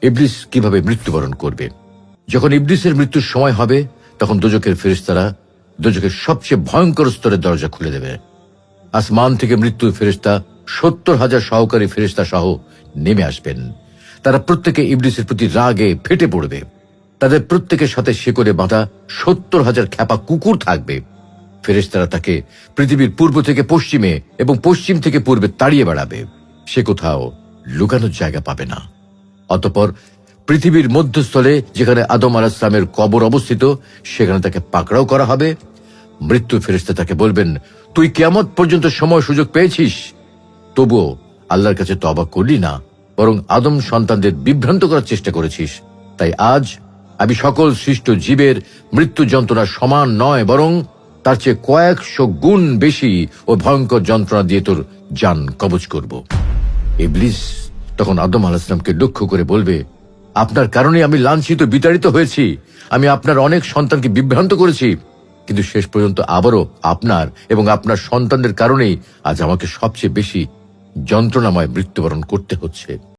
ইবলিস কিভাবে মৃত্যুবরণ করবে। যখন ইবলিসের মৃত্যুর সময় হবে তখন দোজখের ফেরেশতারা দোজখের সবচেয়ে ভয়ঙ্কর স্তরের দরজা খুলে দেবে। আসমান থেকে মৃত্যুর ফেরেশতা 70,000 সহকারী ফেরেশতা সহ নেমে আসবেন। তারা প্রত্যেকে ইবলিসের প্রতি রাগে ফেটে পড়বে। তাদের প্রত্যেকের সাথে শিকলে বাঁধা 70,000 খ্যাপা কুকুর থাকবে। ফেরেশতারা তাকে পৃথিবীর পূর্ব থেকে পশ্চিমে এবং পশ্চিম থেকে পূর্বে তাড়িয়ে বেড়াবে। সে কোথাও লুকানোর জায়গা পাবে না। অতঃপর পৃথিবীর মধ্যস্থলে যেখানে আদম আলাইহিস সালামের কবর অবস্থিত সেখানে তাকে পাকড়াও করা হবে। মৃত্যু ফেরেশতা তাকে বলবেন, তুই কিয়ামত পর্যন্ত সময় সুযোগ পেয়েছিস, তবুও আল্লাহর কাছে তওবা করলি না, বরং আদম সন্তানদের বিভ্রান্ত করার চেষ্টা করেছিস। তাই আজ আমি সকল সৃষ্ট জীবের মৃত্যু যন্ত্রণা সমান নয়, বরং তার চেয়ে কয়েকশো গুণ বেশি ও ভয়ঙ্কর যন্ত্রণা দিয়ে তোর জান কবজ করব। ইবলিস তখন আদম আলাইহিস সালামকে লক্ষ্য করে বলবে, আপনার কারণে আমি লাঞ্ছিত বিতাড়িত হয়েছি। আমি আপনার অনেক সন্তানকে বিভ্রান্ত করেছি, কিন্তু শেষ পর্যন্ত আবারও আপনার এবং আপনার সন্তানদের কারণেই আজ আমাকে সবচেয়ে বেশি যন্ত্রণাময় মৃত্যুবরণ করতে হচ্ছে।